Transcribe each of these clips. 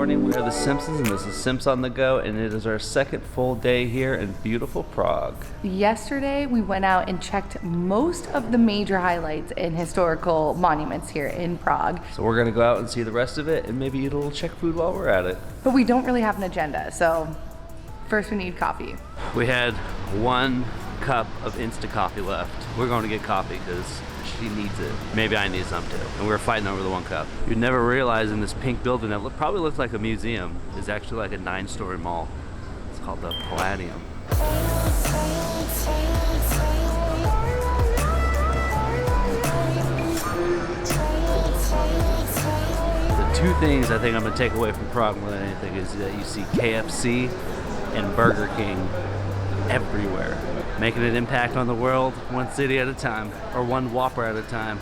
morning. We are the Simpsons, and this is Simps on the Go, and it is our second full day here in beautiful Prague. Yesterday, we went out and checked most of the major highlights and historical monuments here in Prague. So we're going to go out and see the rest of it, and maybe eat a little Czech food while we're at it. But we don't really have an agenda, so first we need coffee. We had 1 cup of instant coffee left. We're going to get coffee because she needs it. Maybe I need some too. And we were fighting over the 1 cup. You'd never realize in this pink building that probably looks like a museum is actually like a 9-story mall. It's called the Palladium. The 2 things I think I'm gonna take away from Prague more than anything is that you see KFC and Burger King everywhere, making an impact on the world, 1 city at a time, or 1 Whopper at a time.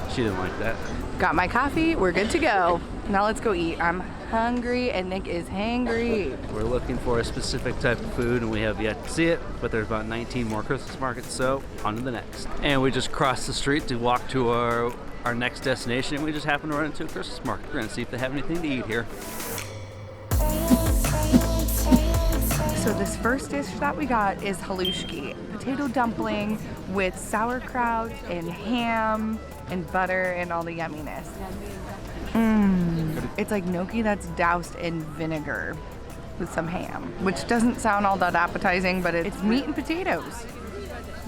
She didn't like that. Got my coffee, we're good to go. Now let's go eat. I'm hungry and Nick is hangry. We're looking for a specific type of food and we have yet to see it, but there's about 19 more Christmas markets, so on to the next. And we just crossed the street to walk to our next destination, and we just happened to run into a Christmas market. We're gonna see if they have anything to eat here. So this first dish that we got is Halusky, potato dumpling with sauerkraut and ham and butter and all the yumminess. It's like gnocchi that's doused in vinegar with some ham, which doesn't sound all that appetizing, but it's meat and potatoes.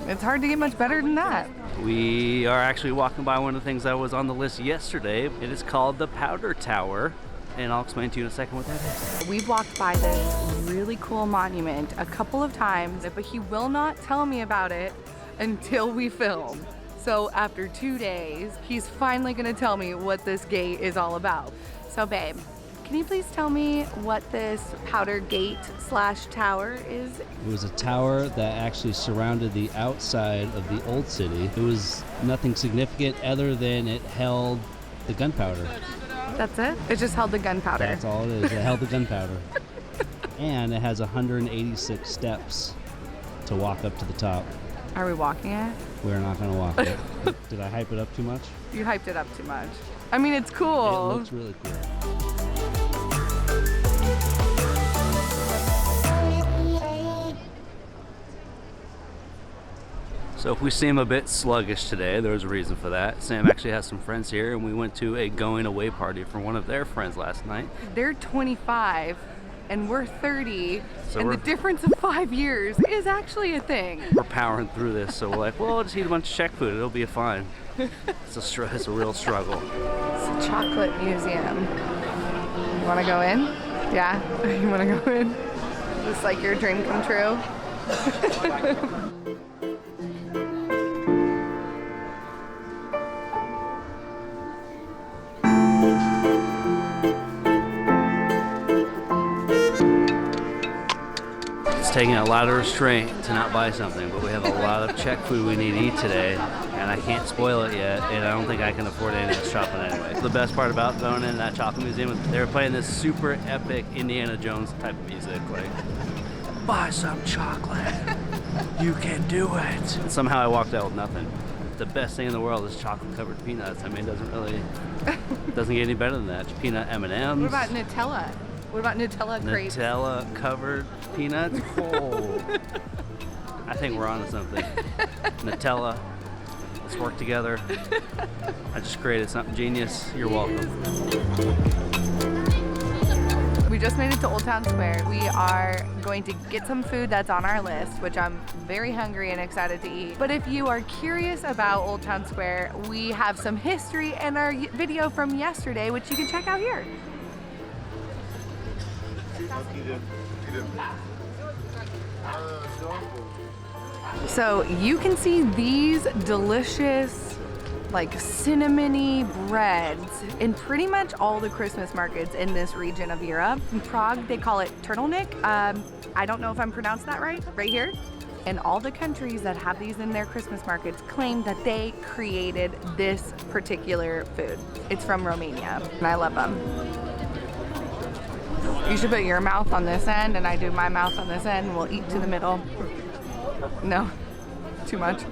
It's hard to get much better than that. We are actually walking by one of the things that was on the list yesterday. It is called the Powder Tower, and I'll explain to you in a second what that is. We've walked by this really cool monument a couple of times, but he will not tell me about it until we film. So after 2 days, he's finally gonna tell me what this gate is all about. So babe, can you please tell me what this powder gate / tower is? It was a tower that actually surrounded the outside of the old city. It was nothing significant other than it held the gunpowder. That's it? It just held the gunpowder. That's all it is. It held the gunpowder. And it has 186 steps to walk up to the top. Are we walking it? We're not going to walk it. Did I hype it up too much? You hyped it up too much. I mean, it's cool. It looks really cool. So if we seem a bit sluggish today, there's a reason for that. Sam actually has some friends here, and we went to a going away party for one of their friends last night. They're 25 and we're 30, so and the difference of 5 years is actually a thing. We're powering through this, so we're like, well, I'll just eat a bunch of Czech food. It'll be fine. It's a real struggle. It's a chocolate museum. You want to go in? Yeah? You want to go in? Is this like your dream come true? Taking a lot of restraint to not buy something, but we have a lot of Czech food we need to eat today, and I can't spoil it yet, and I don't think I can afford any of this chocolate anyway. The best part about going in that chocolate museum is they were playing this super epic Indiana Jones type of music, like, buy some chocolate, you can do it. And somehow I walked out with nothing. The best thing in the world is chocolate covered peanuts. I mean, it doesn't get any better than that. Peanut M&Ms. What about Nutella? What about Nutella crepes? Nutella covered peanuts? Oh. I think we're on to something. Nutella, let's work together. I just created something genius. You're welcome. We just made it to Old Town Square. We are going to get some food that's on our list, which I'm very hungry and excited to eat. But if you are curious about Old Town Square, we have some history in our video from yesterday, which you can check out here. So you can see these delicious, like cinnamony breads in pretty much all the Christmas markets in this region of Europe. In Prague, they call it trdlnyk. I don't know if I'm pronouncing that right here. And all the countries that have these in their Christmas markets claim that they created this particular food. It's from Romania, and I love them. You should put your mouth on this end, and I do my mouth on this end, and we'll eat to the middle. No, too much.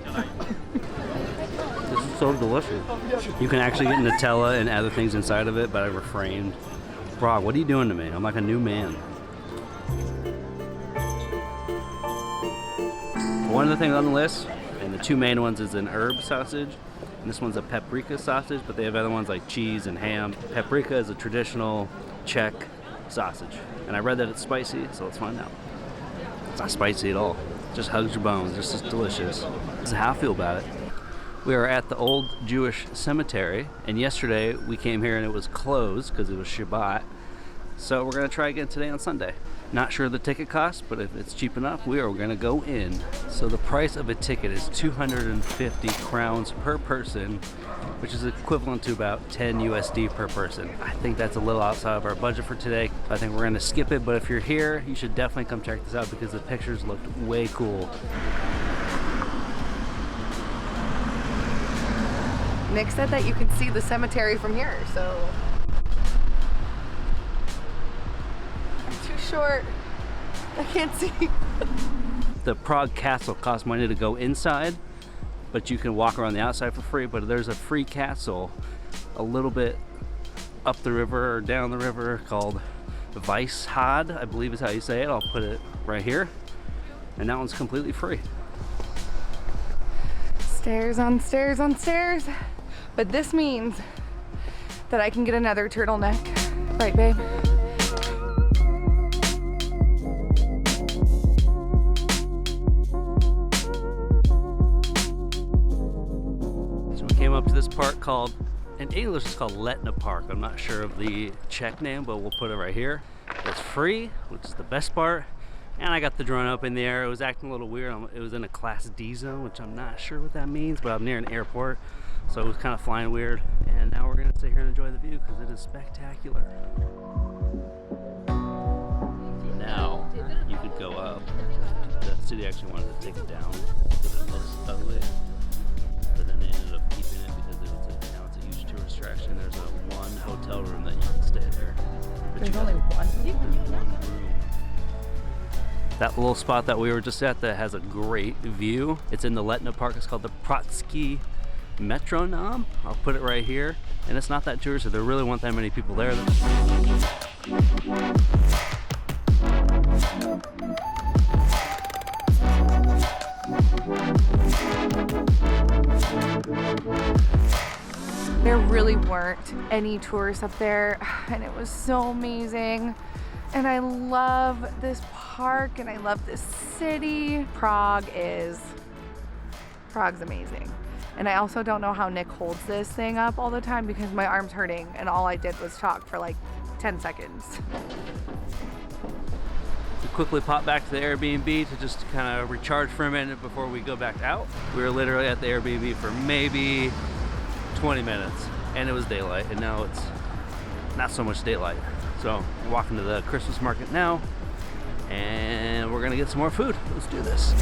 This is so delicious. You can actually get Nutella and other things inside of it, but I refrained. Prague, what are you doing to me? I'm like a new man. One of the things on the list, and the two main ones, is an herb sausage, and this one's a paprika sausage, but they have other ones like cheese and ham. Paprika is a traditional Czech sausage, and I read that it's spicy, so let's find out. It's not spicy at all. It just hugs your bones. It's just delicious. This is how I feel about it. We are at the old Jewish cemetery, and yesterday we came here and it was closed because it was Shabbat. So we're gonna try again today on Sunday. Not sure the ticket cost, but if it's cheap enough, we are gonna go in. So the price of a ticket is 250 crowns per person, which is equivalent to about 10 USD per person. I think that's a little outside of our budget for today. I think we're gonna skip it, but if you're here, you should definitely come check this out because the pictures looked way cool. Nick said that you can see the cemetery from here, so I'm too short. I can't see. The Prague castle costs money to go inside, but you can walk around the outside for free. But there's a free castle a little bit up the river or down the river called Weishad, I believe is how you say it. I'll put it right here. And that one's completely free. Stairs on stairs on stairs. But this means that I can get another turtleneck. Right, babe? So we came up to this park called, in English it's called Letna Park. I'm not sure of the Czech name, but we'll put it right here. It's free, which is the best part. And I got the drone up in the air. It was acting a little weird. It was in a Class D zone, which I'm not sure what that means, but I'm near an airport. So it was kind of flying weird. And now we're gonna sit here and enjoy the view because it is spectacular. Now you could go up. The city actually wanted to take it down because it looks ugly. But then they ended up keeping it because now it's a huge tourist attraction. There's one hotel room that you can stay there. But There's only one? There's one room. That little spot that we were just at that has a great view. It's in the Letna Park. It's called the Prague Metronome. I'll put it right here. And it's not that touristy. There really weren't that many people there. There really weren't any tourists up there, and it was so amazing. And I love this park and I love this city. Prague's amazing. And I also don't know how Nick holds this thing up all the time because my arm's hurting and all I did was talk for like 10 seconds. We quickly popped back to the Airbnb to just kind of recharge for a minute before we go back out. We were literally at the Airbnb for maybe 20 minutes and it was daylight, and now it's not so much daylight. So we're walking to the Christmas market now and we're gonna get some more food. Let's do this.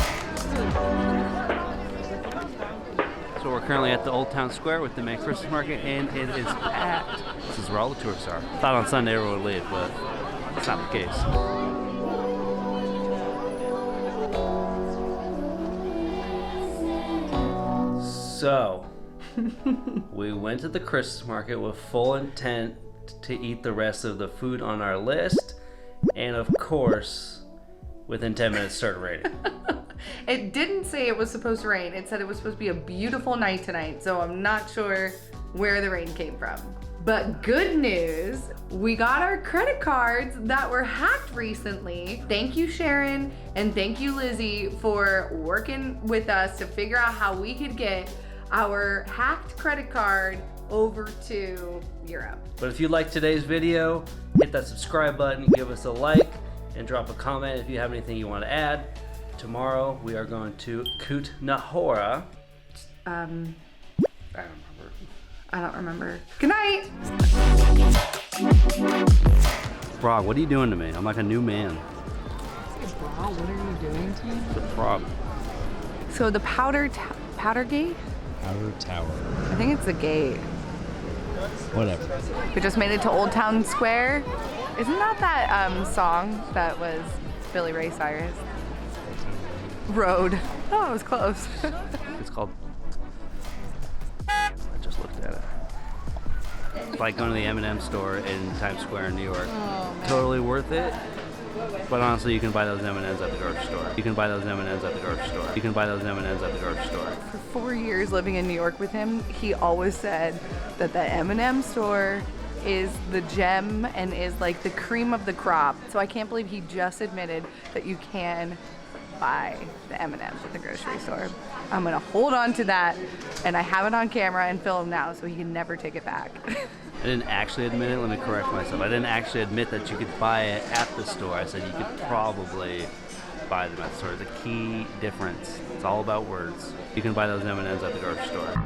So we're currently at the Old Town Square with the main Christmas market and it is packed. This is where all the tourists are. Thought on Sunday everyone would leave, but that's not the case. So we went to the Christmas market with full intent to eat the rest of the food on our list, and of course within 10 minutes started raining. It didn't say it was supposed to rain. It said it was supposed to be a beautiful night tonight, so I'm not sure where the rain came from. But good news, we got our credit cards that were hacked recently. Thank you, Sharon, and thank you, Lizzie, for working with us to figure out how we could get our hacked credit card over to Europe. But if you liked today's video, hit that subscribe button, give us a like, and drop a comment if you have anything you want to add. Tomorrow we are going to Kutnahora. I don't remember. Good night. Prague, what are you doing to me? I'm like a new man. Wow, what are you doing to me? The Prague. So the Powder Gate? Outer Tower. I think it's the gate. Whatever. We just made it to Old Town Square. Isn't that song that was Billy Ray Cyrus? Road. Oh, it was close. It's called... I just looked at it. It's like going to the M&M store in Times Square in New York. Oh, man. Totally worth it. But honestly, you can buy those M&Ms at the grocery store. You can buy those M&Ms at the grocery store. You can buy those M&Ms at the grocery store. For 4 years living in New York with him, he always said that the M&M store is the gem and is like the cream of the crop. So I can't believe he just admitted that you can buy the M&Ms at the grocery store. I'm gonna hold on to that, and I have it on camera and film now, so he can never take it back. I didn't actually admit it. Let me correct myself. I didn't actually admit that you could buy it at the store. I said you could probably buy them at the store. It's a key difference. It's all about words. You can buy those M&Ms at the grocery store.